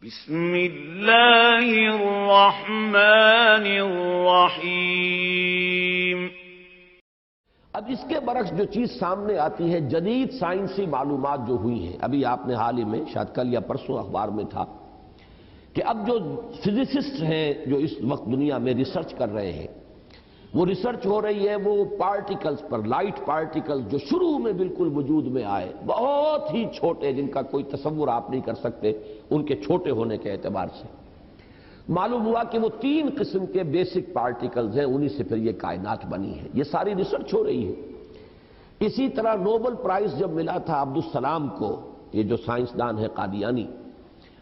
بسم اللہ الرحمن الرحیم۔ اب اس کے برعکس جو چیز سامنے آتی ہے، جدید سائنسی معلومات جو ہوئی ہیں، ابھی آپ نے حال ہی میں شاید کل یا پرسوں اخبار میں تھا کہ اب جو فزسسٹ ہیں جو اس وقت دنیا میں ریسرچ کر رہے ہیں، وہ ریسرچ ہو رہی ہے وہ پارٹیکلز پر، لائٹ پارٹیکلز جو شروع میں بالکل وجود میں آئے، بہت ہی چھوٹے، جن کا کوئی تصور آپ نہیں کر سکتے ان کے چھوٹے ہونے کے اعتبار سے۔ معلوم ہوا کہ وہ 3 قسم کے بیسک پارٹیکلز ہیں، انہی سے پھر یہ کائنات بنی ہے۔ یہ ساری ریسرچ ہو رہی ہے۔ اسی طرح نوبل پرائز جب ملا تھا عبدالسلام کو، یہ جو سائنسدان ہے قادیانی،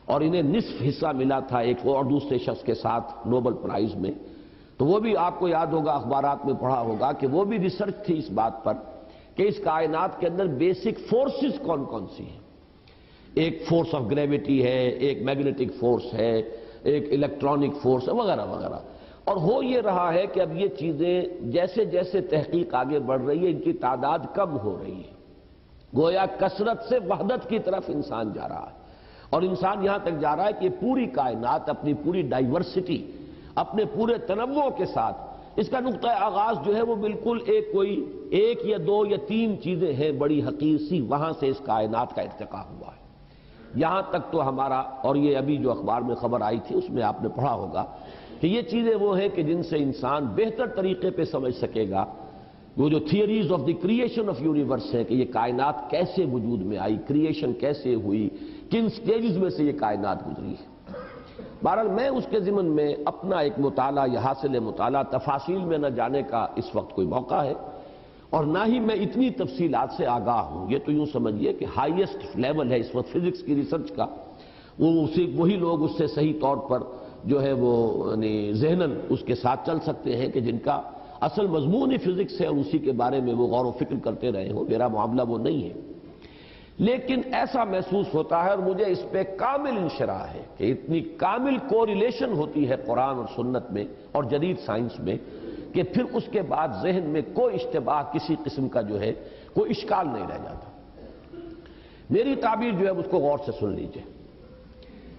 اور انہیں نصف حصہ ملا تھا ایک اور دوسرے شخص کے ساتھ نوبل پرائز میں، تو وہ بھی آپ کو یاد ہوگا، اخبارات میں پڑھا ہوگا کہ وہ بھی ریسرچ تھی اس بات پر کہ اس کائنات کے اندر بیسک فورسز کون کون سی ہیں۔ ایک فورس آف گریویٹی ہے، ایک میگنیٹک فورس ہے، ایک الیکٹرانک فورس ہے، وغیرہ وغیرہ۔ اور ہو یہ رہا ہے کہ اب یہ چیزیں جیسے جیسے تحقیق آگے بڑھ رہی ہے، ان کی تعداد کم ہو رہی ہے، گویا کثرت سے وحدت کی طرف انسان جا رہا ہے، اور انسان یہاں تک جا رہا ہے کہ پوری کائنات اپنی پوری ڈائیورسٹی، اپنے پورے تنوع کے ساتھ، اس کا نقطہ آغاز جو ہے وہ بالکل کوئی ایک یا 2 یا 3 چیزیں ہیں بڑی حقیر سی، وہاں سے اس کائنات کا ارتقاء ہوا ہے۔ یہاں تک تو ہمارا، اور یہ ابھی جو اخبار میں خبر آئی تھی اس میں آپ نے پڑھا ہوگا کہ یہ چیزیں وہ ہیں کہ جن سے انسان بہتر طریقے پہ سمجھ سکے گا وہ جو theories of the creation of universe ہے، کہ یہ کائنات کیسے وجود میں آئی، کریشن کیسے ہوئی، کن سٹیجز میں سے یہ کائنات گزری ہے۔ بہرحال میں اس کے ضمن میں اپنا ایک مطالعہ یا حاصل مطالعہ، تفاصیل میں نہ جانے کا اس وقت کوئی موقع ہے، اور نہ ہی میں اتنی تفصیلات سے آگاہ ہوں۔ یہ تو یوں سمجھیے کہ ہائیسٹ لیول ہے اس وقت فزکس کی ریسرچ کا، وہی لوگ اس سے صحیح طور پر جو ہے وہ ذہناً اس کے ساتھ چل سکتے ہیں کہ جن کا اصل مضمون ہی فزکس ہے اور اسی کے بارے میں وہ غور و فکر کرتے رہے ہوں۔ میرا معاملہ وہ نہیں ہے، لیکن ایسا محسوس ہوتا ہے، اور مجھے اس پہ کامل انشراح ہے کہ اتنی کامل کوریلیشن ہوتی ہے قرآن اور سنت میں اور جدید سائنس میں کہ پھر اس کے بعد ذہن میں کوئی اشتباہ کسی قسم کا جو ہے کوئی اشکال نہیں رہ جاتا۔ میری تعبیر جو ہے اس کو غور سے سن لیجئے۔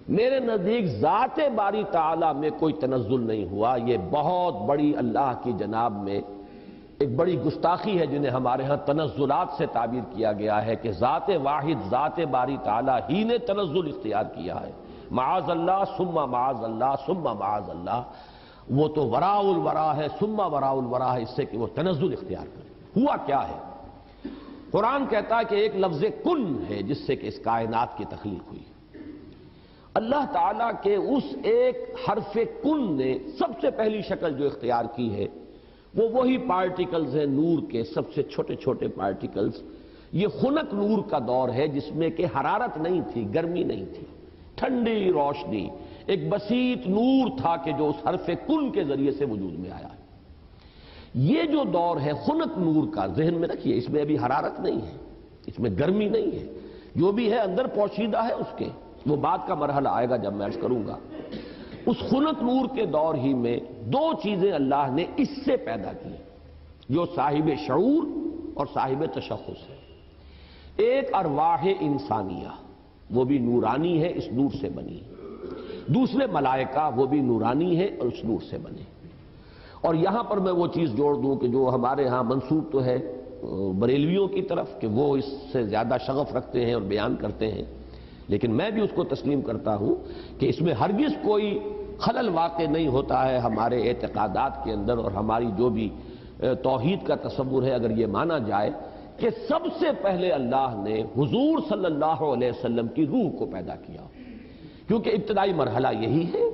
میرے نزدیک ذات باری تعالیٰ میں کوئی تنزل نہیں ہوا، یہ بہت بڑی اللہ کی جناب میں ایک بڑی گستاخی ہے جنہیں ہمارے ہاں تنزلات سے تعبیر کیا گیا ہے کہ ذات واحد، ذات باری تعالیٰ ہی نے تنزل اختیار کیا ہے۔ معاذ اللہ ثم معاذ اللہ ثم معاذ اللہ، وہ تو وراء الورا ہے، ثم وراء الورا ہے، اس سے کہ وہ تنزل اختیار کرے۔ ہوا کیا ہے؟ قرآن کہتا ہے کہ ایک لفظ کن ہے جس سے کہ اس کائنات کی تخلیق ہوئی۔ اللہ تعالیٰ کے اس ایک حرف کن نے سب سے پہلی شکل جو اختیار کی ہے وہ وہی پارٹیکلز ہیں، نور کے سب سے چھوٹے چھوٹے پارٹیکلز۔ یہ خنک نور کا دور ہے جس میں کہ حرارت نہیں تھی، گرمی نہیں تھی، ٹھنڈی روشنی، ایک بسیط نور تھا کہ جو اس حرف کن کے ذریعے سے وجود میں آیا ہے۔ یہ جو دور ہے خنک نور کا، ذہن میں رکھیے، اس میں ابھی حرارت نہیں ہے، اس میں گرمی نہیں ہے، جو بھی ہے اندر پوشیدہ ہے اس کے، وہ بعد کا مرحلہ آئے گا جب میں عرض کروں گا۔ اس خنک نور کے دور ہی میں 2 چیزیں اللہ نے اس سے پیدا کی جو صاحب شعور اور صاحب تشخص ہے۔ ایک ارواح انسانیہ، وہ بھی نورانی ہے، اس نور سے بنی۔ دوسرے ملائکہ، وہ بھی نورانی ہے اور اس نور سے بنے۔ اور یہاں پر میں وہ چیز جوڑ دوں کہ جو ہمارے ہاں منسوب تو ہے بریلویوں کی طرف کہ وہ اس سے زیادہ شغف رکھتے ہیں اور بیان کرتے ہیں، لیکن میں بھی اس کو تسلیم کرتا ہوں کہ اس میں ہرگز کوئی خلل واقع نہیں ہوتا ہے ہمارے اعتقادات کے اندر، اور ہماری جو بھی توحید کا تصور ہے اگر یہ مانا جائے کہ سب سے پہلے اللہ نے حضور صلی اللہ علیہ وسلم کی روح کو پیدا کیا، کیونکہ ابتدائی مرحلہ یہی ہے۔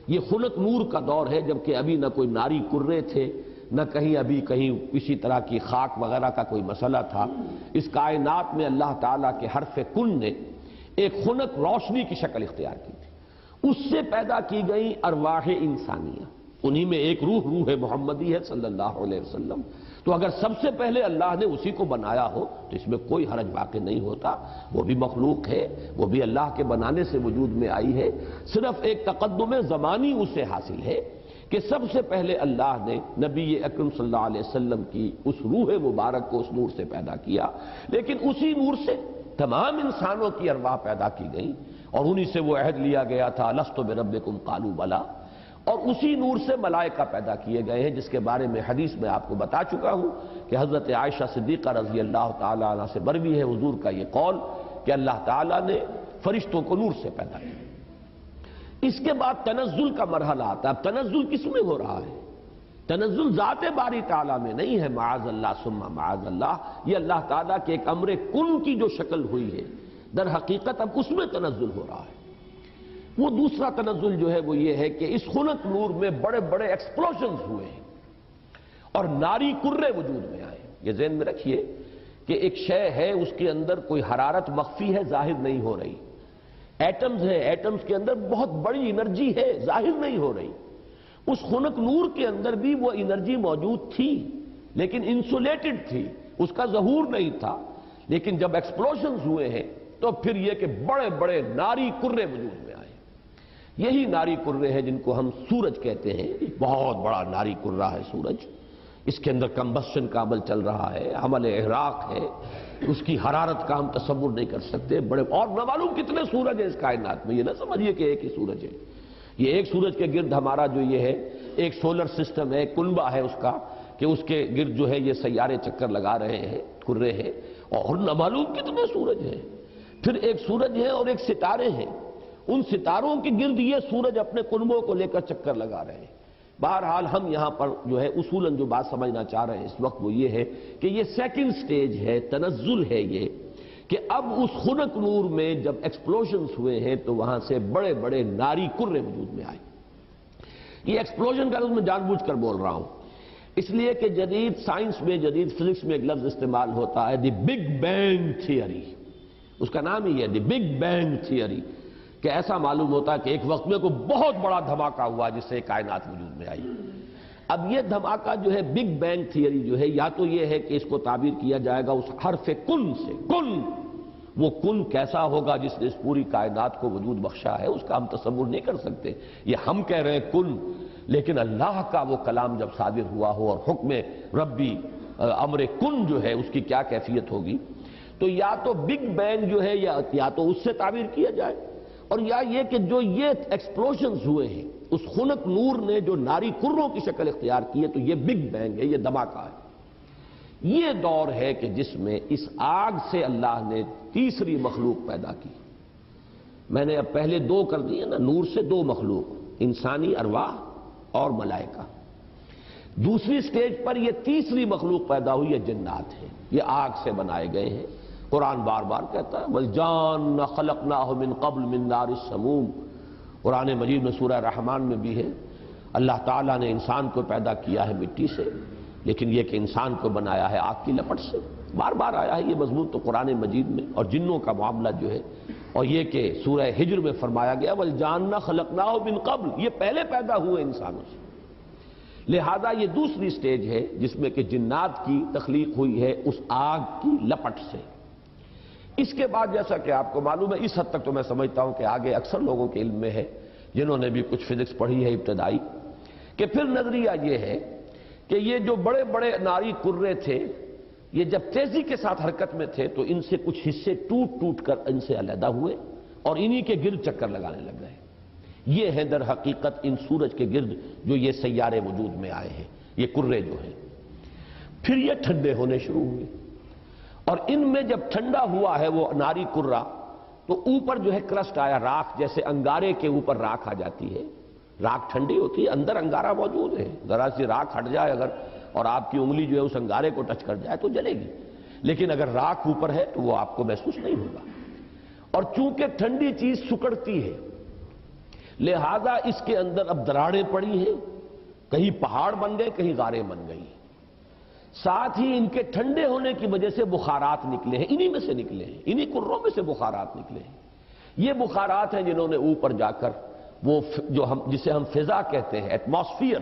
یہ خلق نور کا دور ہے جبکہ ابھی نہ کوئی ناری کرے تھے، نہ کہیں کسی طرح کی خاک وغیرہ کا کوئی مسئلہ تھا۔ اس کائنات میں اللہ تعالیٰ کے حرف کن نے ایک خنک روشنی کی شکل اختیار کی تھی، اس سے پیدا کی گئی ارواح انسانیہ، انہی میں ایک روح محمدی ہے صلی اللہ علیہ وسلم۔ تو اگر سب سے پہلے اللہ نے اسی کو بنایا ہو تو اس میں کوئی حرج واقع نہیں ہوتا، وہ بھی مخلوق ہے، وہ بھی اللہ کے بنانے سے وجود میں آئی ہے، صرف ایک تقدم زمانی اسے حاصل ہے کہ سب سے پہلے اللہ نے نبی اکرم صلی اللہ علیہ وسلم کی اس روح مبارک کو اس نور سے پیدا کیا، لیکن اسی نور سے تمام انسانوں کی ارواح پیدا کی گئیں، اور انہی سے وہ عہد لیا گیا تھا لست بربکم قالوا بلا، اور اسی نور سے ملائکہ پیدا کیے گئے ہیں، جس کے بارے میں حدیث میں آپ کو بتا چکا ہوں کہ حضرت عائشہ صدیقہ رضی اللہ تعالی عنہ سے مروی ہے حضور کا یہ قول کہ اللہ تعالیٰ نے فرشتوں کو نور سے پیدا کیا۔ اس کے بعد تنزل کا مرحلہ آتا ہے۔ اب تنزل کس میں ہو رہا ہے؟ تنزل ذات باری تعالیٰ میں نہیں ہے، معاذ اللہ ثم معاذ اللہ، یہ اللہ تعالیٰ کے ایک امر کن کی جو شکل ہوئی ہے، در حقیقت اب اس میں تنزل ہو رہا ہے۔ وہ دوسرا تنزل جو ہے وہ یہ ہے کہ اس خنک نور میں بڑے بڑے ایکسپلوژنز ہوئے ہیں اور ناری کرے وجود میں آئے۔ یہ ذہن میں رکھیے کہ ایک شے ہے، اس کے اندر کوئی حرارت مخفی ہے، ظاہر نہیں ہو رہی۔ ایٹمز ہے، ایٹمز کے اندر بہت بڑی انرجی ہے، ظاہر نہیں ہو رہی۔ اس خنک نور کے اندر بھی وہ انرجی موجود تھی لیکن انسولیٹڈ تھی، اس کا ظہور نہیں تھا۔ لیکن جب ایکسپلوژنز ہوئے ہیں تو پھر یہ کہ بڑے بڑے ناری کرے وجود میں آئے۔ یہی ناری کرے ہیں جن کو ہم سورج کہتے ہیں، بہت بڑا ناری کرہ ہے سورج، اس کے اندر کمبسشن کا عمل چل رہا ہے، عمل احراق ہے، اس کی حرارت کا ہم تصور نہیں کر سکتے۔ بڑے اور نہ معلوم کتنے سورج ہیں اس کائنات میں، یہ نہ سمجھیے کہ ایک ہی سورج ہے۔ یہ ایک سورج کے گرد ہمارا جو یہ ہے ایک سولر سسٹم ہے، کنبہ ہے اس کا، کہ اس کے گرد جو ہے یہ سیارے چکر لگا رہے ہیں، کرے ہیں، اور نہ معلوم کتنے سورج ہیں۔ پھر ایک سورج ہے اور ایک ستارے ہیں، ان ستاروں کے گرد یہ سورج اپنے کنبوں کو لے کر چکر لگا رہے ہیں۔ بہرحال ہم یہاں پر جو ہے اصولاً جو بات سمجھنا چاہ رہے ہیں اس وقت وہ یہ ہے کہ یہ سیکنڈ سٹیج ہے، تنزل ہے یہ، کہ اب اس خنک نور میں جب ایکسپلوژنز ہوئے ہیں تو وہاں سے بڑے بڑے ناری کرے وجود میں آئے۔ یہ ایکسپلوژن کا لفظ میں جان بوجھ کر بول رہا ہوں اس لیے کہ جدید سائنس میں، جدید فزکس میں ایک لفظ استعمال ہوتا ہے دی بگ بینگ تھیوری، اس کا نام ہی ہے دی بگ بینگ تھیوری، کہ ایسا معلوم ہوتا ہے کہ ایک وقت میں کوئی بہت بڑا دھماکہ ہوا جس سے کائنات وجود میں آئی۔ اب یہ دھماکہ جو ہے بگ بینگ تھیوری جو ہے، یا تو یہ ہے کہ اس کو تعبیر کیا جائے گا اس حرف کن سے، کن، وہ کن کیسا ہوگا جس نے اس پوری کائنات کو وجود بخشا ہے، اس کا ہم تصور نہیں کر سکتے۔ یہ ہم کہہ رہے ہیں کن، لیکن اللہ کا وہ کلام جب صادر ہوا ہو اور حکم ربی امر کن جو ہے اس کی کیا کیفیت ہوگی، تو یا تو بگ بینگ جو ہے یا تو اس سے تعبیر کیا جائے، اور یا یہ کہ جو یہ ایکسپلوژنز ہوئے ہیں اس خنک نور نے جو ناری کروں کی شکل اختیار کی ہے، تو یہ بگ بینگ ہے، یہ دھماکہ ہے۔ یہ دور ہے کہ جس میں اس آگ سے اللہ نے تیسری مخلوق پیدا کی۔ میں نے اب پہلے دو کر دیے نا، نور سے دو مخلوق، انسانی ارواح اور ملائکہ۔ دوسری سٹیج پر یہ تیسری مخلوق پیدا ہوئی ہے، جنات ہیں، یہ آگ سے بنائے گئے ہیں۔ قرآن بار بار کہتا ہے وَالْجَانَّ خَلَقْنَاهُ مِن قَبْلُ مِن نَارِ السَّمُومِ، قرآن مجید میں سورہ رحمان میں بھی ہے، اللہ تعالیٰ نے انسان کو پیدا کیا ہے مٹی سے، لیکن یہ کہ انسان کو بنایا ہے آگ کی لپٹ سے۔ بار بار آیا ہے یہ مضمون تو قرآن مجید میں، اور جنوں کا معاملہ جو ہے، اور یہ کہ سورہ ہجر میں فرمایا گیا وَالْجَانَّ خَلَقْنَاهُ مِن قَبْلُ، یہ پہلے پیدا ہوئے انسانوں سے۔ لہذا یہ دوسری سٹیج ہے جس میں کہ جنات کی تخلیق ہوئی ہے اس آگ کی لپٹ سے۔ اس کے بعد جیسا کہ آپ کو معلوم ہے، اس حد تک تو میں سمجھتا ہوں کہ آگے اکثر لوگوں کے علم میں ہے جنہوں نے بھی کچھ فزکس پڑھی ہے ابتدائی، کہ پھر نظریہ یہ ہے کہ یہ جو بڑے بڑے ناری کرے تھے، یہ جب تیزی کے ساتھ حرکت میں تھے تو ان سے کچھ حصے ٹوٹ ٹوٹ کر ان سے علیحدہ ہوئے اور انہی کے گرد چکر لگانے لگ گئے۔ یہ ہیں در حقیقت ان سورج کے گرد جو یہ سیارے وجود میں آئے ہیں، یہ کرے جو ہیں۔ پھر یہ ٹھنڈے ہونے شروع ہوئے، اور ان میں جب ٹھنڈا ہوا ہے وہ ناری کرہ، تو اوپر جو ہے کرسٹ آیا، راکھ، جیسے انگارے کے اوپر راکھ آ جاتی ہے، راکھ ٹھنڈی ہوتی ہے، اندر انگارہ موجود ہے، ذرا سی راکھ ہٹ جائے اگر اور آپ کی انگلی جو ہے اس انگارے کو ٹچ کر جائے تو جلے گی، لیکن اگر راکھ اوپر ہے تو وہ آپ کو محسوس نہیں ہوگا۔ اور چونکہ ٹھنڈی چیز سکڑتی ہے، لہذا اس کے اندر اب دراڑیں پڑی ہیں، کہیں پہاڑ بن گئے، کہیں غاریں بن گئی، ساتھ ہی ان کے ٹھنڈے ہونے کی وجہ سے بخارات نکلے ہیں، انہی میں سے نکلے ہیں، انہی کروں میں سے بخارات نکلے ہیں۔ یہ بخارات ہیں جنہوں نے اوپر جا کر وہ جسے ہم فضا کہتے ہیں، ایٹماسفیئر،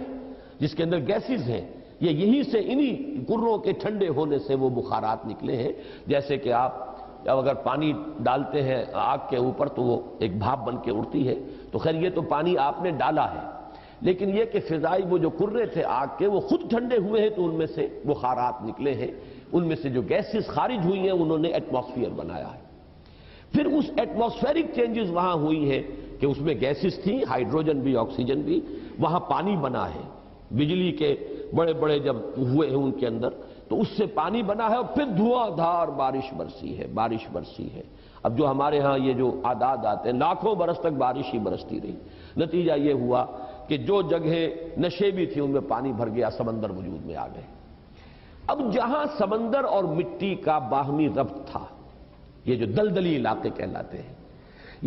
جس کے اندر گیسز ہیں، یہ یہیں سے انہی کروں کے ٹھنڈے ہونے سے وہ بخارات نکلے ہیں۔ جیسے کہ آپ اگر پانی ڈالتے ہیں آگ کے اوپر تو وہ ایک بھاپ بن کے اڑتی ہے، تو خیر یہ تو پانی آپ نے ڈالا ہے، لیکن یہ کہ فضائی وہ جو کرے تھے آگ کے وہ خود ٹھنڈے ہوئے ہیں تو ان میں سے بخارات نکلے ہیں، ان میں سے جو گیسز خارج ہوئی ہیں انہوں نے ایٹماسفیئر بنایا ہے۔ پھر اس ایٹماسفیرک چینجز وہاں ہوئی ہیں کہ اس میں گیسز تھیں، ہائیڈروجن بھی آکسیجن بھی، وہاں پانی بنا ہے، بجلی کے بڑے بڑے جب ہوئے ہیں ان کے اندر تو اس سے پانی بنا ہے، اور پھر دھواں دھار بارش برسی ہے۔ اب جو ہمارے ہاں یہ جو اعداد آتے ہیں، لاکھوں برس تک بارش ہی برستی رہی، نتیجہ یہ ہوا کہ جو جگہیں نشیبی تھی ان میں پانی بھر گیا، سمندر وجود میں آ گئے۔ اب جہاں سمندر اور مٹی کا باہمی ربط تھا، یہ جو دلدلی علاقے کہلاتے ہیں،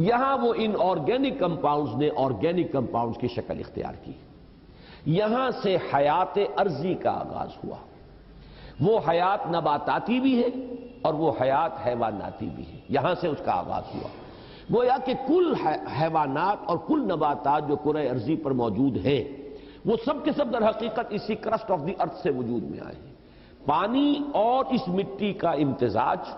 یہاں وہ ان آرگینک کمپاؤنڈز نے آرگینک کمپاؤنڈز کی شکل اختیار کی۔ یہاں سے حیات ارضی کا آغاز ہوا۔ وہ حیات نباتاتی بھی ہے اور وہ حیات حیواناتی بھی ہے، یہاں سے اس کا آغاز ہوا۔ گویا کہ کل حیوانات اور کل نباتات جو کرۂ ارضی پر موجود ہیں، وہ سب کے سب در حقیقت اسی کرسٹ آف دی ارتھ سے وجود میں آئے ہیں۔ پانی اور اس مٹی کا امتزاج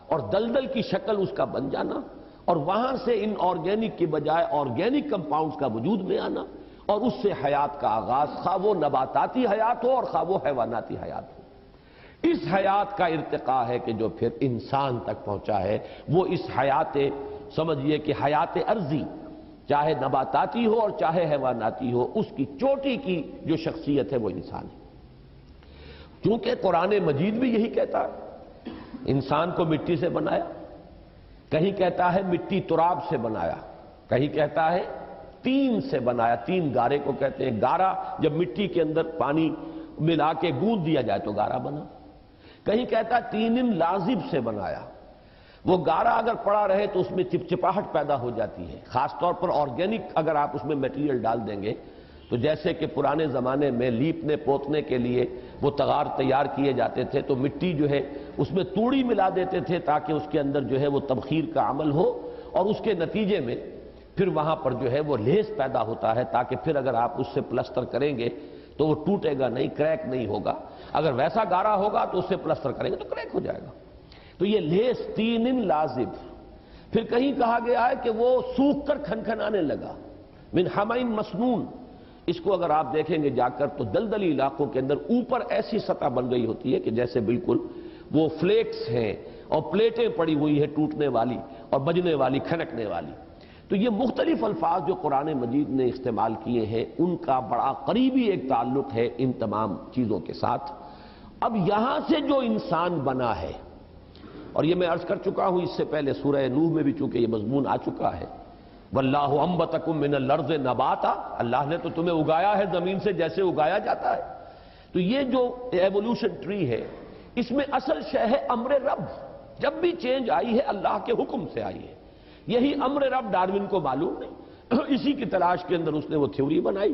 اور دلدل کی شکل اس کا بن جانا، اور وہاں سے ان آرگینک کی بجائے آرگینک کمپاؤنڈز کا وجود میں آنا، اور اس سے حیات کا آغاز، خواہ وہ نباتاتی حیات ہو اور خواہ وہ حیواناتی حیات ہو۔ اس حیات کا ارتقاء ہے کہ جو پھر انسان تک پہنچا ہے، وہ اس حیات، سمجھیے کہ حیات ارضی، چاہے نباتاتی ہو اور چاہے حیواناتی ہو، اس کی چوٹی کی جو شخصیت ہے وہ انسان ہے۔ کیونکہ قرآن مجید بھی یہی کہتا ہے، انسان کو مٹی سے بنایا، کہیں کہتا ہے مٹی تراب سے بنایا، کہیں کہتا ہے تین سے بنایا، تین گارے کو کہتے ہیں۔ گارا جب مٹی کے اندر پانی ملا کے گوندھ دیا جائے تو گارا بنا۔ کہیں کہتا ہے تین لازب سے بنایا، وہ گارا اگر پڑا رہے تو اس میں چپچپاہٹ پیدا ہو جاتی ہے، خاص طور پر آرگینک اگر آپ اس میں میٹیریل ڈال دیں گے تو جیسے کہ پرانے زمانے میں لیپنے پوتنے کے لیے وہ تغار تیار کیے جاتے تھے تو مٹی جو ہے اس میں توڑی ملا دیتے تھے تاکہ اس کے اندر جو ہے وہ تبخیر کا عمل ہو، اور اس کے نتیجے میں پھر وہاں پر جو ہے وہ لیس پیدا ہوتا ہے تاکہ پھر اگر آپ اس سے پلسٹر کریں گے تو وہ ٹوٹے گا نہیں، کریک نہیں ہوگا۔ اگر ویسا گارا ہوگا تو اس سے پلسٹر کریں گے تو کریک ہو جائے گا۔ تو یہ لیس تین لازب۔ پھر کہیں کہا گیا ہے کہ وہ سوکھ کر کھنکھنانے لگا، من حمئ مسنون۔ اس کو اگر آپ دیکھیں گے جا کر تو دلدلی علاقوں کے اندر اوپر ایسی سطح بن گئی ہوتی ہے کہ جیسے بالکل وہ فلیکس ہیں اور پلیٹیں پڑی ہوئی ہیں ٹوٹنے والی اور بجنے والی، کھنکنے والی۔ تو یہ مختلف الفاظ جو قرآن مجید نے استعمال کیے ہیں ان کا بڑا قریبی ایک تعلق ہے ان تمام چیزوں کے ساتھ۔ اب یہاں سے جو انسان بنا ہے، اور یہ میں عرض کر چکا ہوں اس سے پہلے سورہ نوح میں بھی چونکہ یہ مضمون آ چکا ہے، واللہ انبتکم من الارض نباتا، اللہ نے تو تمہیں اگایا ہے زمین سے جیسے اگایا جاتا ہے۔ تو یہ جو ایوولوشن ٹری ہے اس میں اصل شے ہے امر رب۔ جب بھی چینج آئی ہے اللہ کے حکم سے آئی ہے، یہی امر رب ڈارون کو معلوم نہیں، اسی کی تلاش کے اندر اس نے وہ تھیوری بنائی،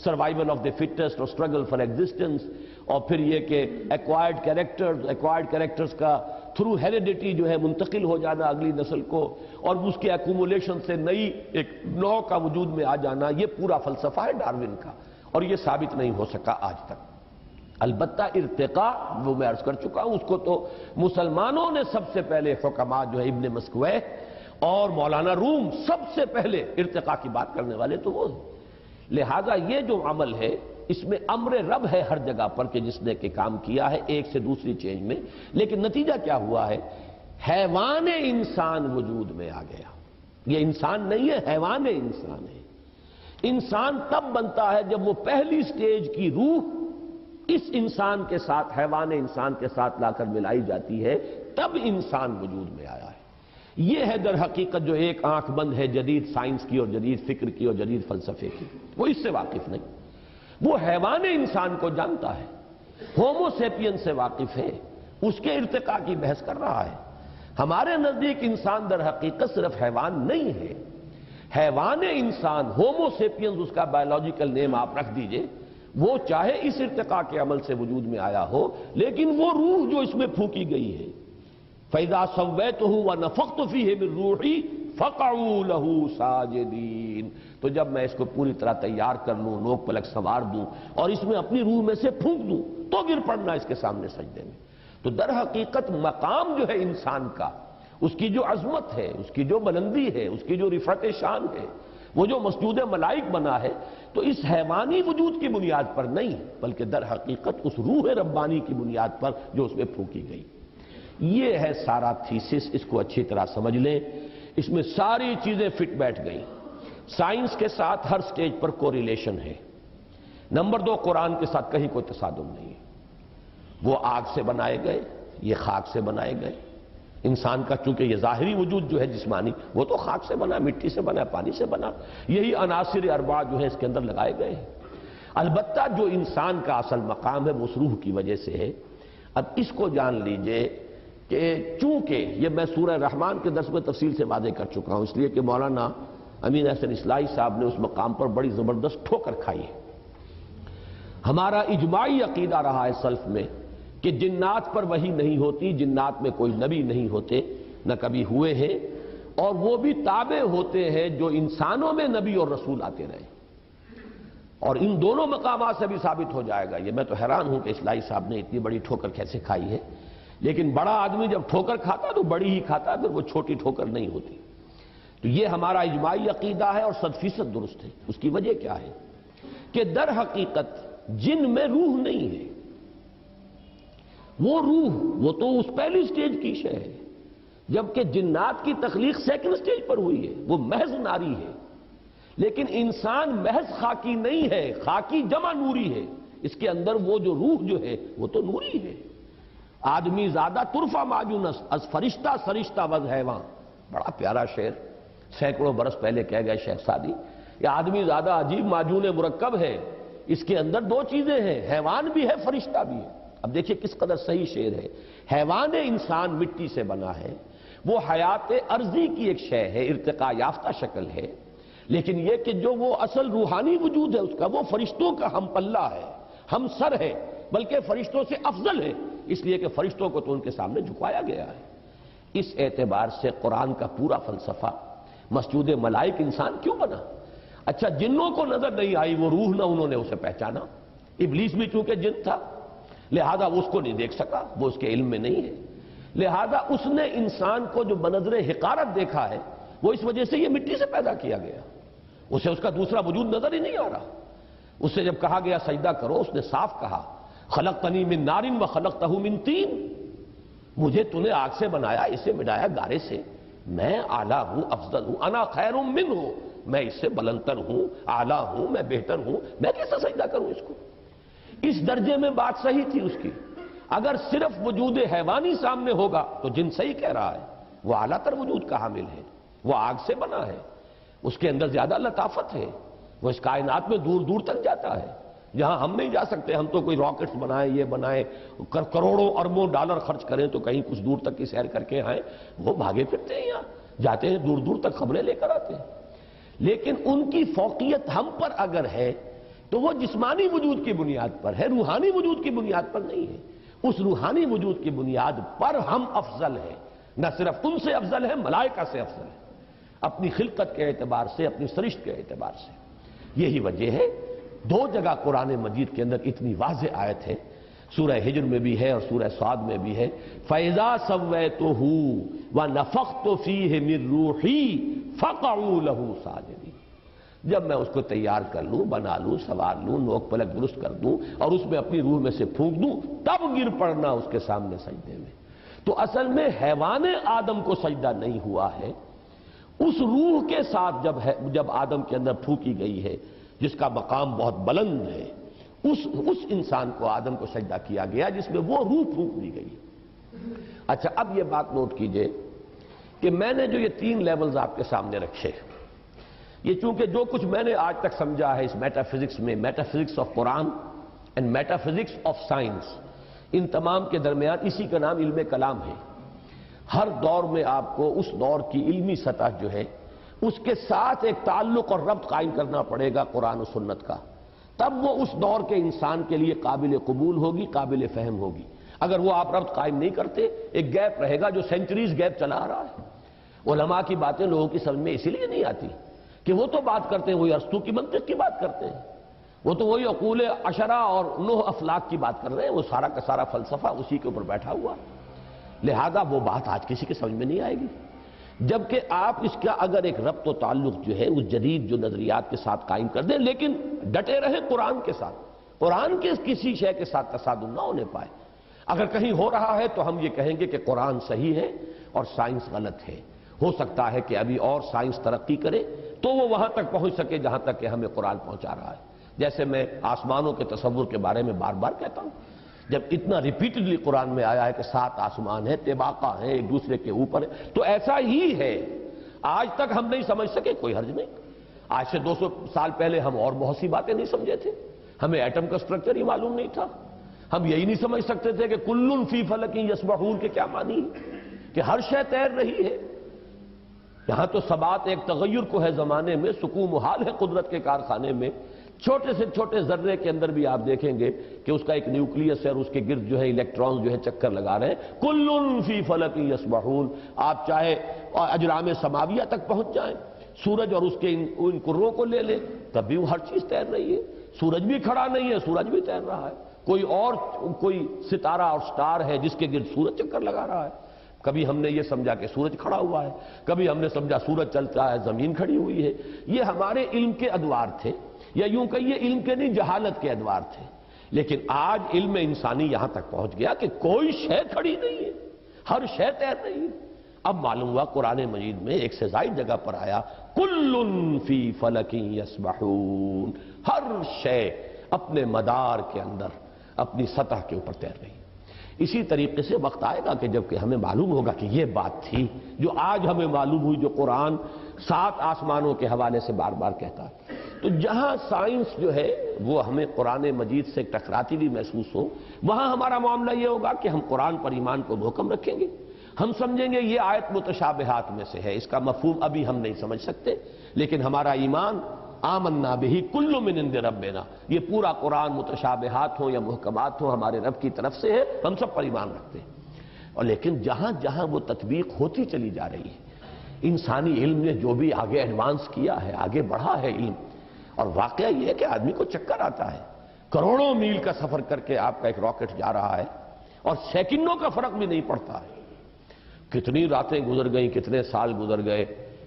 سروائیول آف دی فٹسٹ اور اسٹرگل فار ایگزسٹنس، اور پھر یہ کہ ایکوائرڈ کیریکٹرز کا تھرو ہیریڈیٹی جو ہے منتقل ہو جانا اگلی نسل کو، اور اس کے ایکومولیشن سے نئی ایک نوع کا وجود میں آ جانا، یہ پورا فلسفہ ہے ڈارون کا، اور یہ ثابت نہیں ہو سکا آج تک۔ البتہ ارتقاء وہ میں عرض کر چکا ہوں، اس کو تو مسلمانوں نے سب سے پہلے، حکماء جو ہے ابن مسکوہ اور مولانا روم سب سے پہلے ارتقاء کی بات کرنے والے تو وہ ہیں۔ لہذا یہ جو عمل ہے اس میں امر رب ہے ہر جگہ پر کہ جس نے کہ کام کیا ہے ایک سے دوسری چینج میں، لیکن نتیجہ کیا ہوا ہے؟ حیوان انسان وجود میں آ گیا۔ یہ انسان نہیں ہے، حیوان انسان ہے۔ انسان تب بنتا ہے جب وہ پہلی سٹیج کی روح اس انسان کے ساتھ، حیوان انسان کے ساتھ لا کر ملائی جاتی ہے، تب انسان وجود میں آیا ہے۔ یہ ہے در حقیقت جو ایک آنکھ بند ہے جدید سائنس کی اور جدید فکر کی اور جدید فلسفے کی، وہ اس سے واقف نہیں، وہ حیوان انسان کو جانتا ہے، ہومو سیپین سے واقف ہے، اس کے ارتقاء کی بحث کر رہا ہے۔ ہمارے نزدیک انسان در حقیقت صرف حیوان نہیں ہے، حیوان انسان، ہومو سیپینز اس کا بایولوجیکل نیم آپ رکھ دیجئے، وہ چاہے اس ارتقاء کے عمل سے وجود میں آیا ہو، لیکن وہ روح جو اس میں پھونکی گئی ہے، فَإِذَا سَوَّيْتُهُ وَنَفَخْتُ فِيهِ مِن رُوحِي فَقَعُوا لَهُ سَاجِدِينَ، تو جب میں اس کو پوری طرح تیار کر لوں، نوک پلک سنوار دوں اور اس میں اپنی روح میں سے پھونک دوں تو گر پڑنا اس کے سامنے سجدے میں۔ تو در حقیقت مقام جو ہے انسان کا، اس کی جو عظمت ہے، اس کی جو بلندی ہے، اس کی جو رفعت شان ہے، وہ جو مسجود ملائک بنا ہے، تو اس حیوانی وجود کی بنیاد پر نہیں بلکہ در حقیقت اس روح ربانی کی بنیاد پر جو اس میں پھونکی گئی۔ یہ ہے سارا تھیسس، اس کو اچھی طرح سمجھ لیں، اس میں ساری چیزیں فٹ بیٹھ گئیں۔ سائنس کے ساتھ ہر سٹیج پر کوریلیشن ہے۔ نمبر 2، قرآن کے ساتھ کہیں کوئی تصادم نہیں ہے۔ وہ آگ سے بنائے گئے، یہ خاک سے بنائے گئے۔ انسان کا چونکہ یہ ظاہری وجود جو ہے جسمانی، وہ تو خاک سے بنا، مٹی سے بنا، پانی سے بنا، یہی عناصر اربعہ جو ہے اس کے اندر لگائے گئے ہیں۔ البتہ جو انسان کا اصل مقام ہے وہ اس روح کی وجہ سے ہے۔ اب اس کو جان لیجئے کہ چونکہ یہ میں سورہ رحمان کے درس میں تفصیل سے واضح کر چکا ہوں، اس لیے کہ مولانا امین احسن اصلاحی صاحب نے اس مقام پر بڑی زبردست ٹھوکر کھائی ہے۔ ہمارا اجماعی عقیدہ رہا ہے سلف میں کہ جنات پر وحی نہیں ہوتی، جنات میں کوئی نبی نہیں ہوتے، نہ کبھی ہوئے ہیں، اور وہ بھی تابع ہوتے ہیں جو انسانوں میں نبی اور رسول آتے رہے۔ اور ان دونوں مقامات سے بھی ثابت ہو جائے گا۔ یہ میں تو حیران ہوں کہ اصلاحی صاحب نے اتنی بڑی ٹھوکر کیسے کھائی ہے، لیکن بڑا آدمی جب ٹھوکر کھاتا تو بڑی ہی کھاتا، پھر وہ چھوٹی ٹھوکر نہیں ہوتی۔ تو یہ ہمارا اجماعی عقیدہ ہے اور 100% درست ہے۔ اس کی وجہ کیا ہے کہ در حقیقت جن میں روح نہیں ہے۔ وہ روح وہ تو اس پہلی سٹیج کی شے ہے، جبکہ جنات کی تخلیق سیکنڈ سٹیج پر ہوئی ہے، وہ محض ناری ہے۔ لیکن انسان محض خاکی نہیں ہے، خاکی جمع نوری ہے۔ اس کے اندر وہ جو روح جو ہے وہ تو نوری ہے۔ آدمی زیادہ ترفع ماجونس از فرشتہ سرشتہ وز حیوان، بڑا پیارا شعر سینکڑوں برس پہلے کہہ گئے شیخ سعدی۔ یہ آدمی زیادہ عجیب معجون مرکب ہے، اس کے اندر دو چیزیں ہیں، حیوان بھی ہے، فرشتہ بھی ہے۔ اب دیکھیے کس قدر صحیح شعر ہے۔ حیوان انسان مٹی سے بنا ہے، وہ حیات ارضی کی ایک شے ہے، ارتقاء یافتہ شکل ہے، لیکن یہ کہ جو وہ اصل روحانی وجود ہے اس کا، وہ فرشتوں کا ہم پلہ ہے، ہم سر ہے، بلکہ فرشتوں سے افضل ہے، اس لیے کہ فرشتوں کو تو ان کے سامنے جھکایا گیا ہے۔ اس اعتبار سے قرآن کا پورا فلسفہ مسجود ملائک انسان کیوں بنا؟ اچھا جنوں کو نظر نہیں آئی وہ روح، نہ انہوں نے اسے پہچانا۔ ابلیس بھی چونکہ جن تھا لہذا وہ اس کو نہیں دیکھ سکا، وہ اس کے علم میں نہیں ہے، لہذا اس نے انسان کو جو بنظر حقارت دیکھا ہے وہ اس وجہ سے یہ مٹی سے پیدا کیا گیا، اسے اس کا دوسرا وجود نظر ہی نہیں آ رہا۔ اس سے جب کہا گیا سجدہ کرو، اس نے صاف کہا خلقتنی من نار و خلقتہ من طین، مجھے تو نے آگ سے بنایا، اسے بنایا گارے سے، میں اعلیٰ ہوں، افضل ہوں، انا خیر منہ، میں اس سے بلندتر ہوں، اعلیٰ ہوں، میں بہتر ہوں، میں کیسے سجدہ کروں اس کو؟ اس درجے میں بات صحیح تھی اس کی۔ اگر صرف وجود حیوانی سامنے ہوگا تو جن صحیح کہہ رہا ہے، وہ اعلیٰ تر وجود کا حامل ہے، وہ آگ سے بنا ہے، اس کے اندر زیادہ لطافت ہے، وہ اس کائنات میں دور دور تک جاتا ہے جہاں ہم نہیں جا سکتے۔ ہم تو کوئی راکٹس بنائیں، یہ بنائیں، کروڑوں اربوں ڈالر خرچ کریں تو کہیں کچھ دور تک کی سیر کر کے آئیں، وہ بھاگے پھرتے ہیں، یہاں جاتے ہیں دور دور تک خبریں لے کر آتے ہیں۔ لیکن ان کی فوقیت ہم پر اگر ہے تو وہ جسمانی وجود کی بنیاد پر ہے، روحانی وجود کی بنیاد پر نہیں ہے۔ اس روحانی وجود کی بنیاد پر ہم افضل ہیں، نہ صرف ان سے افضل ہے، ملائکہ سے افضل ہے، اپنی خلقت کے اعتبار سے، اپنی سرشت کے اعتبار سے۔ یہی وجہ ہے دو جگہ قرآن مجید کے اندر اتنی واضح آیت ہے، سورہ ہجر میں بھی ہے اور سورہ صاد میں بھی ہے، فَإِذَا سَوَّيْتُهُ وَنَفَخْتُ فِيهِ مِن رُوحِي فَقَعُوا لَهُ سَاجِدِينَ، جب میں اس کو تیار کر لوں، بنا لوں، سوار لوں، نوک پلک درست کر دوں اور اس میں اپنی روح میں سے پھونک دوں، تب گر پڑنا اس کے سامنے سجدے میں۔ تو اصل میں حیوان آدم کو سجدہ نہیں ہوا ہے، اس روح کے ساتھ جب آدم کے اندر پھونکی گئی ہے جس کا مقام بہت بلند ہے، اس انسان کو آدم کو سجدہ کیا گیا جس میں وہ روح پھونک دی گئی۔ اچھا اب یہ بات نوٹ کیجئے کہ میں نے جو یہ 3 لیولز آپ کے سامنے رکھے، یہ چونکہ جو کچھ میں نے آج تک سمجھا ہے اس میٹا فزکس میں، metaphysics of Quran and metaphysics of science, ان تمام کے درمیان اسی کا نام علم کلام ہے۔ ہر دور میں آپ کو اس دور کی علمی سطح جو ہے اس کے ساتھ ایک تعلق اور ربط قائم کرنا پڑے گا قرآن و سنت کا، تب وہ اس دور کے انسان کے لیے قابل قبول ہوگی، قابل فہم ہوگی۔ اگر وہ آپ ربط قائم نہیں کرتے، ایک گیپ رہے گا جو سینچریز گیپ چلا آ رہا ہے۔ علماء کی باتیں لوگوں کی سمجھ میں اسی لیے نہیں آتی کہ وہ تو بات کرتے ہیں، وہی ارسطو کی منطق کی بات کرتے ہیں، وہ تو وہی عقول عشرہ اور 9 افلاک کی بات کر رہے ہیں، وہ سارا کا سارا فلسفہ اسی کے اوپر بیٹھا ہوا، لہذا وہ بات آج کسی کے سمجھ میں نہیں آئے گی۔ جبکہ آپ اس کا اگر ایک ربط و تعلق جو ہے اس جدید جو نظریات کے ساتھ قائم کر دیں، لیکن ڈٹے رہیں قرآن کے ساتھ، قرآن کے کسی شے کے ساتھ تصادم نہ ہونے پائے۔ اگر کہیں ہو رہا ہے تو ہم یہ کہیں گے کہ قرآن صحیح ہے اور سائنس غلط ہے. ہو سکتا ہے کہ ابھی اور سائنس ترقی کرے تو وہ وہاں تک پہنچ سکے جہاں تک کہ ہمیں قرآن پہنچا رہا ہے. جیسے میں آسمانوں کے تصور کے بارے میں بار بار کہتا ہوں، جب اتنا ریپیٹڈلی قرآن میں آیا ہے کہ 7 آسمان ہیں، طباقہ ہیں، ایک دوسرے کے اوپر ہے، تو ایسا ہی ہے. آج تک ہم نہیں سمجھ سکے، کوئی حرج نہیں. آج سے 200 سال پہلے ہم اور بہت سی باتیں نہیں سمجھے تھے. ہمیں ایٹم کا سٹرکچر ہی معلوم نہیں تھا. ہم یہی نہیں سمجھ سکتے تھے کہ کل فی فلک یسبحون کے کیا معنی ہے، کہ ہر شے تیر رہی ہے. یہاں تو ثبات ایک تغیر کو ہے زمانے میں، سکون محال ہے قدرت کے کارخانے میں. چھوٹے سے چھوٹے ذرے کے اندر بھی آپ دیکھیں گے کہ اس کا ایک نیوکلیس ہے اور اس کے گرد جو ہے الیکٹرانز جو ہے چکر لگا رہے ہیں. کل فی فلک یسبحون. آپ چاہے اجرام سماویہ تک پہنچ جائیں، سورج اور اس کے ان کروں کو لے لیں، تب بھی وہ ہر چیز تیر رہی ہے. سورج بھی کھڑا نہیں ہے، سورج بھی تیر رہا ہے. کوئی ستارہ اور سٹار ہے جس کے گرد سورج چکر لگا رہا ہے. کبھی ہم نے یہ سمجھا کہ سورج کھڑا ہوا ہے، کبھی ہم نے سمجھا سورج چلتا ہے، زمین کھڑی ہوئی ہے. یہ ہمارے علم کے ادوار تھے، یا یوں کہیے علم کے نہیں، جہالت کے ادوار تھے. لیکن آج علم انسانی یہاں تک پہنچ گیا کہ کوئی شے کھڑی نہیں ہے، ہر شے تیر رہی ہے. اب معلوم ہوا قرآن مجید میں ایک سے زائد جگہ پر آیا کل فی فلک یسبحون. ہر شے اپنے مدار کے اندر اپنی سطح کے اوپر تیر رہی. اسی طریقے سے وقت آئے گا کہ جب کہ ہمیں معلوم ہوگا کہ یہ بات تھی جو آج ہمیں معلوم ہوئی، جو قرآن 7 آسمانوں کے حوالے سے بار بار کہتا ہے. تو جہاں سائنس جو ہے وہ ہمیں قرآن مجید سے ٹکراتی بھی محسوس ہو، وہاں ہمارا معاملہ یہ ہوگا کہ ہم قرآن پر ایمان کو محکم رکھیں گے. ہم سمجھیں گے یہ آیت متشابہات میں سے ہے، اس کا مفہوم ابھی ہم نہیں سمجھ سکتے، لیکن ہمارا ایمان آمنا بہ کل من عند ربنا، یہ پورا قرآن متشابہات ہوں یا محکمات ہوں ہمارے رب کی طرف سے ہے، ہم سب پر ایمان رکھتے ہیں. اور لیکن جہاں جہاں وہ تطبیق ہوتی چلی جا رہی ہے، انسانی علم نے جو بھی آگے ایڈوانس کیا ہے، آگے بڑھا ہے علم، اور واقعہ یہ ہے کہ آدمی کو چکر آتا ہے. کروڑوں میل کا سفر کر کے آپ کا ایک راکٹ جا رہا ہے اور سیکنڈوں کا فرق بھی نہیں پڑتا ہے. کتنی راتیں گزر گئیں، کتنے سال گزر گئے.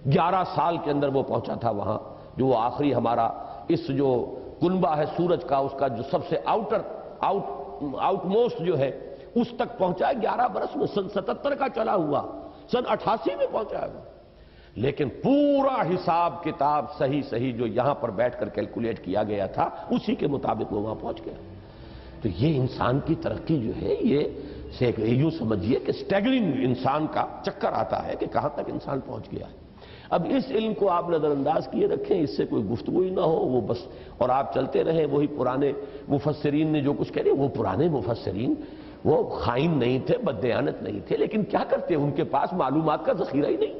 11 سال کے اندر وہ پہنچا تھا وہاں، جو وہ آخری ہمارا اس جو کنبہ ہے سورج کا، اس کا جو سب سے آؤٹ موسٹ جو ہے اس تک پہنچا ہے 11 برس میں. سن 77 کا چلا ہوا، سن 88 میں پہنچا ہے. لیکن پورا حساب کتاب صحیح جو یہاں پر بیٹھ کر کیلکولیٹ کیا گیا تھا اسی کے مطابق وہ وہاں پہنچ گیا. تو یہ انسان کی ترقی جو ہے، یہ یوں سمجھیے کہ سٹیگرنگ انسان کا چکر آتا ہے کہ کہاں تک انسان پہنچ گیا ہے. اب اس علم کو آپ نظر انداز کیے رکھیں، اس سے کوئی گفتگو ہی نہ ہو، وہ بس اور آپ چلتے رہیں. وہی پرانے مفسرین نے جو کچھ کہہ رہے، وہ پرانے مفسرین وہ خائن نہیں تھے، بددیانت نہیں تھے، لیکن کیا کرتے، ان کے پاس معلومات کا ذخیرہ ہی نہیں.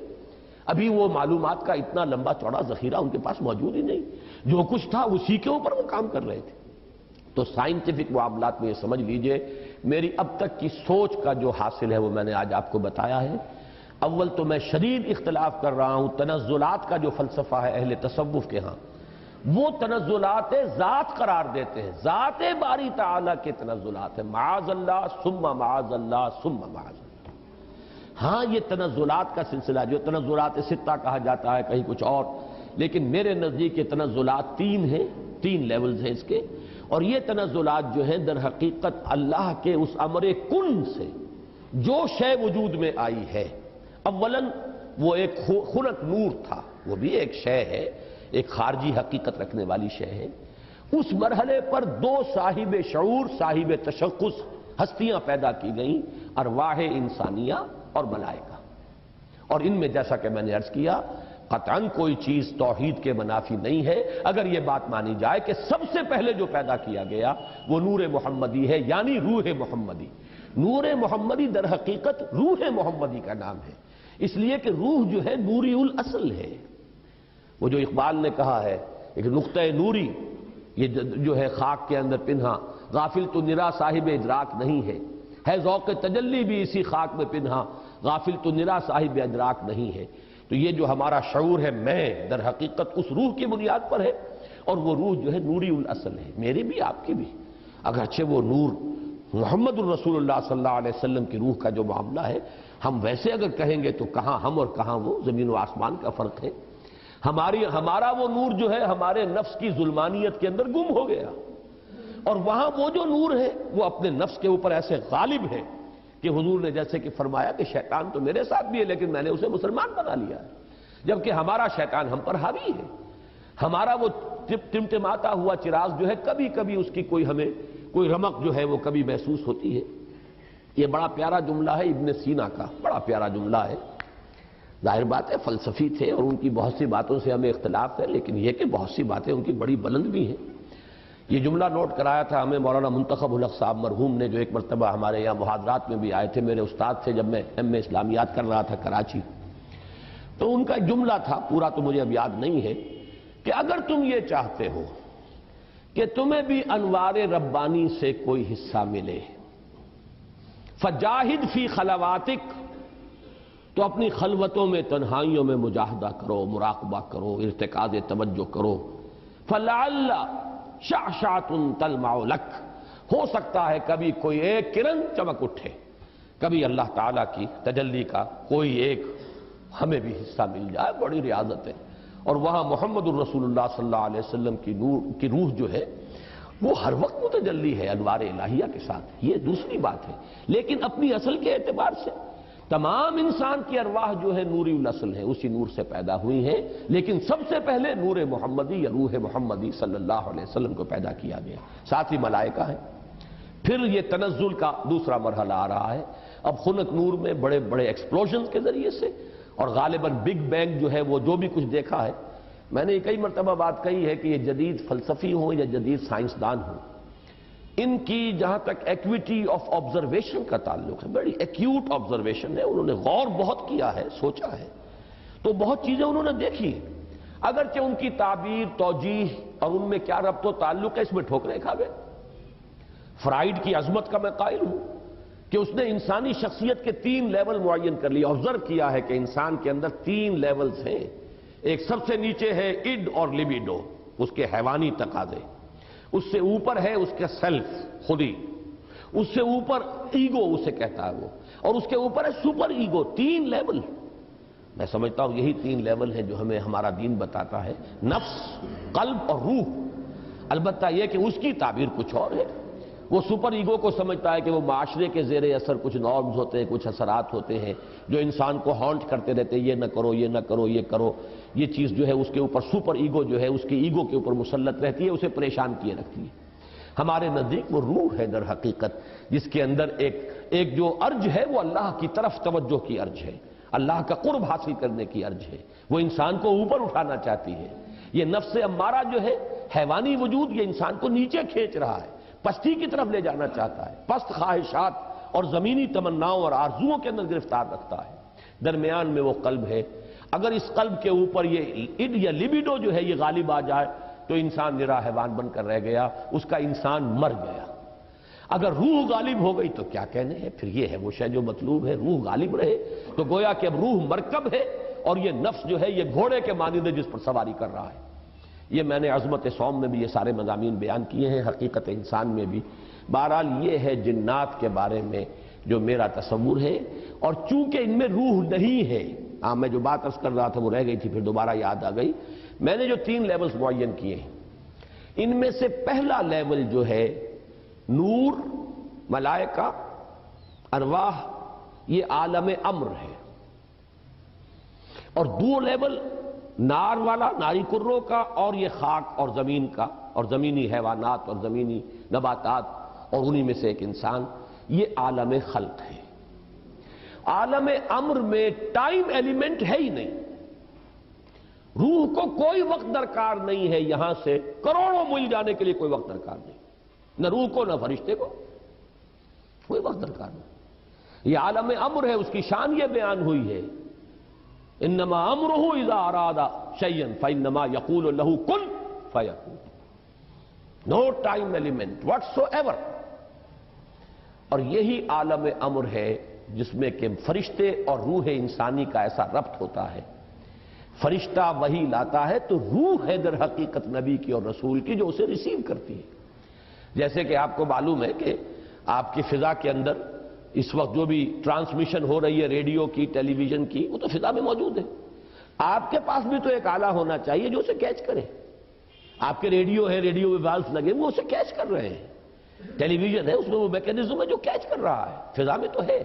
ابھی وہ معلومات کا اتنا لمبا چوڑا ذخیرہ ان کے پاس موجود ہی نہیں. جو کچھ تھا اسی کے اوپر وہ کام کر رہے تھے. تو سائنٹیفک معاملات میں یہ سمجھ لیجئے، میری اب تک کی سوچ کا جو حاصل ہے وہ میں نے آج آپ کو بتایا ہے. اول تو میں شدید اختلاف کر رہا ہوں تنزلات کا جو فلسفہ ہے اہل تصوف کے ہاں، وہ تنزلات ذات قرار دیتے ہیں، ذات باری تعالیٰ کے تنزلات ہیں، معاذ اللہ ثم معاذ اللہ ثم معاذ اللہ. ہاں یہ تنزلات کا سلسلہ جو تنزلات ستہ کہا جاتا ہے کہیں کچھ اور، لیکن میرے نزدیک یہ تنزلات 3 ہیں، 3 لیولز ہیں اس کے. اور یہ تنزلات جو ہیں در حقیقت اللہ کے اس امر کن سے جو شے وجود میں آئی ہے. اولاً وہ ایک خلق نور تھا، وہ بھی ایک شے ہے، ایک خارجی حقیقت رکھنے والی شے ہے. اس مرحلے پر 2 صاحب شعور، صاحب تشخص ہستیاں پیدا کی گئیں، ارواح انسانیہ اور ملائکہ. اور ان میں جیسا کہ میں نے عرض کیا قطعاً کوئی چیز توحید کے منافی نہیں ہے اگر یہ بات مانی جائے کہ سب سے پہلے جو پیدا کیا گیا وہ نور محمدی ہے، یعنی روح محمدی. نور محمدی در حقیقت روح محمدی کا نام ہے، اس لیے کہ روح جو ہے نوری الاصل ہے. وہ جو اقبال نے کہا ہے ایک نقطہ نوری، یہ جو ہے خاک کے اندر پنہا، غافل تو نرا صاحب ادراک نہیں ہے ذوق تجلی بھی اسی خاک میں پنہا، غافل تو نرا صاحب ادراک نہیں ہے. تو یہ جو ہمارا شعور ہے میں در حقیقت اس روح کی بنیاد پر ہے، اور وہ روح جو ہے نوری الاصل ہے، میری بھی آپ کی بھی. اگرچہ وہ نور محمد الرسول اللہ صلی اللہ علیہ وسلم کی روح کا جو معاملہ ہے، ہم ویسے اگر کہیں گے تو کہاں ہم اور کہاں وہ، زمین و آسمان کا فرق ہے. ہمارا وہ نور جو ہے ہمارے نفس کی ظلمانیت کے اندر گم ہو گیا، اور وہاں وہ جو نور ہے وہ اپنے نفس کے اوپر ایسے غالب ہے کہ حضور نے جیسے کہ فرمایا کہ شیطان تو میرے ساتھ بھی ہے لیکن میں نے اسے مسلمان بنا لیا ہے، جبکہ ہمارا شیطان ہم پر حاوی ہے۔ ہمارا وہ ٹمٹماتا ہوا چراغ جو ہے کبھی کبھی اس کی ہمیں کوئی رمق جو ہے وہ کبھی محسوس ہوتی ہے۔ یہ بڑا پیارا جملہ ہے ابن سینا کا، بڑا پیارا جملہ ہے۔ ظاہر بات ہے فلسفی تھے اور ان کی بہت سی باتوں سے ہمیں اختلاف ہے، لیکن یہ کہ بہت سی باتیں ان کی بڑی بلند بھی ہیں۔ یہ جملہ نوٹ کرایا تھا ہمیں مولانا منتخب الحق صاحب مرحوم نے، جو ایک مرتبہ ہمارے یہاں محاضرات میں بھی آئے تھے، میرے استاد تھے جب میں ایم اے اسلامیات کر رہا تھا کراچی۔ تو ان کا ایک جملہ تھا، پورا تو مجھے اب یاد نہیں ہے، کہ اگر تم یہ چاہتے ہو کہ تمہیں بھی انوار ربانی سے کوئی حصہ ملے فجاہد فی خلواتک، تو اپنی خلوتوں میں تنہائیوں میں مجاہدہ کرو، مراقبہ کرو، ارتکاز توجہ کرو۔ فلعل شعشعۃ تلمع لک، ہو سکتا ہے کبھی کوئی ایک کرن چمک اٹھے، کبھی اللہ تعالیٰ کی تجلی کا کوئی ایک ہمیں بھی حصہ مل جائے، بڑی ریاضت ہے۔ اور وہاں محمد الرسول اللہ صلی اللہ علیہ وسلم کی روح جو ہے وہ ہر وقت متجلی ہے انوار الہیہ کے ساتھ، یہ دوسری بات ہے۔ لیکن اپنی اصل کے اعتبار سے تمام انسان کی ارواح جو ہے نوری الاصل ہے، اسی نور سے پیدا ہوئی ہیں، لیکن سب سے پہلے نور محمدی یا روح محمدی صلی اللہ علیہ وسلم کو پیدا کیا گیا، ساتھ ہی ملائکہ ہیں۔ پھر یہ تنزل کا دوسرا مرحلہ آ رہا ہے، اب خنک نور میں بڑے بڑے ایکسپلوژنز کے ذریعے سے، اور غالباً بگ بینگ جو ہے وہ جو بھی کچھ دیکھا ہے، میں نے کئی مرتبہ بات کہی ہے کہ یہ جدید فلسفی ہوں یا جدید سائنسدان ہوں، ان کی جہاں تک ایکویٹی آف آبزرویشن کا تعلق ہے، بڑی ایکیوٹ آبزرویشن ہے، انہوں نے غور بہت کیا ہے، سوچا ہے، تو بہت چیزیں انہوں نے دیکھی، اگرچہ ان کی تعبیر، توجیہ اور ان میں کیا ربط و تعلق ہے اس میں ٹھوکریں کھا گئے۔ فرائیڈ کی عظمت کا میں قائل ہوں کہ اس نے انسانی شخصیت کے 3 لیول معین کر لیے، آبزرو کیا ہے کہ انسان کے اندر 3 لیولز ہیں۔ ایک سب سے نیچے ہے اڈ اور لیبیڈو، اس کے حیوانی تقاضے، اس سے اوپر ہے اس کے سیلف، خودی، اس سے اوپر ایگو اسے کہتا ہے وہ، اور اس کے اوپر ہے سپر ایگو۔ 3 لیول، میں سمجھتا ہوں یہی 3 لیول ہیں جو ہمیں ہمارا دین بتاتا ہے، نفس، قلب اور روح۔ البتہ یہ کہ اس کی تعبیر کچھ اور ہے، وہ سپر ایگو کو سمجھتا ہے کہ وہ معاشرے کے زیر اثر کچھ نارمز ہوتے ہیں، کچھ اثرات ہوتے ہیں جو انسان کو ہانٹ کرتے رہتے ہیں، یہ نہ کرو، یہ نہ کرو، یہ کرو، یہ چیز جو ہے اس کے اوپر سپر ایگو جو ہے اس کی ایگو کے اوپر مسلط رہتی ہے، اسے پریشان کیے رکھتی ہے۔ ہمارے نزدیک وہ روح ہے در حقیقت، جس کے اندر ایک جو ارج ہے وہ اللہ کی طرف توجہ کی ارج ہے، اللہ کا قرب حاصل کرنے کی ارج ہے، وہ انسان کو اوپر اٹھانا چاہتی ہے۔ یہ نفس امارہ جو ہے، حیوانی وجود، یہ انسان کو نیچے کھینچ رہا ہے، پستی کی طرف لے جانا چاہتا ہے، پست خواہشات اور زمینی تمناؤں اور آرزوؤں کے اندر گرفتار رکھتا ہے۔ درمیان میں وہ قلب ہے، اگر اس قلب کے اوپر یہ اڈ یا لیبیڈو جو ہے یہ غالب آ جائے تو انسان نرا حیوان بن کر رہ گیا، اس کا انسان مر گیا۔ اگر روح غالب ہو گئی تو کیا کہنے ہیں، پھر یہ ہے وہ شے جو مطلوب ہے، روح غالب رہے، تو گویا کہ اب روح مرکب ہے اور یہ نفس جو ہے یہ گھوڑے کے مانند ہے جس پر سواری کر رہا ہے۔ یہ میں نے عظمت صوم میں بھی یہ سارے مضامین بیان کیے ہیں، حقیقت انسان میں بھی۔ بہرحال یہ ہے جنات کے بارے میں جو میرا تصور ہے، اور چونکہ ان میں روح نہیں ہے، میں جو بات عرض کر رہا تھا وہ رہ گئی تھی، پھر دوبارہ یاد آ گئی، میں نے جو 3 لیولز معین کیے ہیں، ان میں سے پہلا لیول جو ہے نور، ملائکہ، ارواح، یہ عالم امر ہے، اور 2 لیول نار والا، ناری کروں کا، اور یہ خاک اور زمین کا، اور زمینی حیوانات اور زمینی نباتات، اور انہی میں سے ایک انسان، یہ عالم خلق ہے۔ عالم امر میں ٹائم ایلیمنٹ ہے ہی نہیں، روح کو کوئی وقت درکار نہیں ہے، یہاں سے کروڑوں میل جانے کے لیے کوئی وقت درکار نہیں، نہ روح کو نہ فرشتے کو کوئی وقت درکار نہیں۔ یہ عالم امر ہے، اس کی شان یہ بیان ہوئی ہے، انما امرہ اذا اراد شیئا فانما یقول له کن فیکون، no time element whatsoever. اور یہی عالم امر ہے جس میں کہ فرشتے اور روح انسانی کا ایسا ربط ہوتا ہے، فرشتہ وحی لاتا ہے تو روح ہے در حقیقت نبی کی اور رسول کی جو اسے ریسیو کرتی ہے۔ جیسے کہ آپ کو معلوم ہے کہ آپ کی فضا کے اندر اس وقت جو بھی ٹرانسمیشن ہو رہی ہے ریڈیو کی، ٹیلی ویژن کی، وہ تو فضا میں موجود ہے، آپ کے پاس بھی تو ایک آلہ ہونا چاہیے جو اسے کیچ کرے۔ آپ کے ریڈیو ہے، ریڈیو میں والف لگے وہ اسے کیچ کر رہے ہیں، ٹیلی ویژن ہے اس میں وہ میکینزم ہے جو کیچ کر رہا ہے، فضا میں تو ہے۔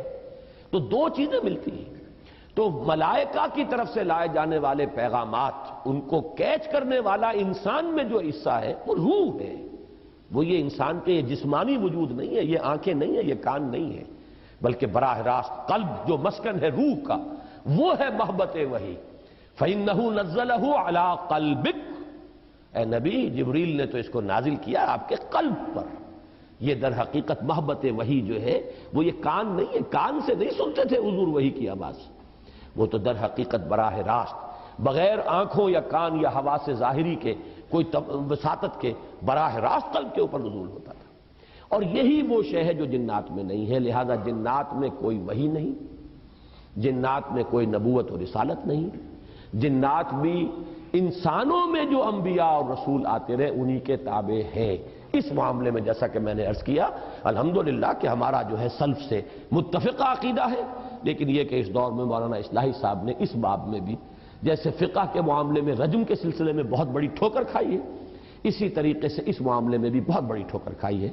تو دو چیزیں ملتی ہیں، تو ملائکہ کی طرف سے لائے جانے والے پیغامات ان کو کیچ کرنے والا انسان میں جو حصہ ہے وہ روح ہے، وہ یہ انسان کے یہ جسمانی وجود نہیں ہے، یہ آنکھیں نہیں ہیں، یہ کان نہیں ہے، بلکہ براہ راست قلب جو مسکن ہے روح کا وہ ہے محبت وحی۔ فَإِنَّهُ نَزَّلَهُ عَلَىٰ قَلْبِكَ، اے نبی جبریل نے تو اس کو نازل کیا آپ کے قلب پر۔ یہ در حقیقت محبت وحی جو ہے وہ یہ کان نہیں ہے، کان سے نہیں سنتے تھے حضور وحی کی آواز، وہ تو در حقیقت براہ راست بغیر آنکھوں یا کان یا حواس ظاہری کے کوئی وساطت کے براہ راست قلب کے اوپر نزول ہوتا تھا۔ اور یہی وہ شے ہے جو جنات میں نہیں ہے، لہذا جنات میں کوئی وحی نہیں، جنات میں کوئی نبوت و رسالت نہیں، جنات بھی انسانوں میں جو انبیاء اور رسول آتے رہے انہی کے تابع ہیں۔ اس معاملے میں جیسا کہ میں نے عرض کیا الحمدللہ کہ ہمارا جو ہے سلف سے متفقہ عقیدہ ہے، لیکن یہ کہ اس دور میں مولانا اصلاحی صاحب نے اس باب میں بھی جیسے فقہ کے معاملے میں رجم کے سلسلے میں بہت بڑی ٹھوکر کھائی ہے، اسی طریقے سے اس معاملے میں بھی بہت بڑی ٹھوکر کھائی ہے۔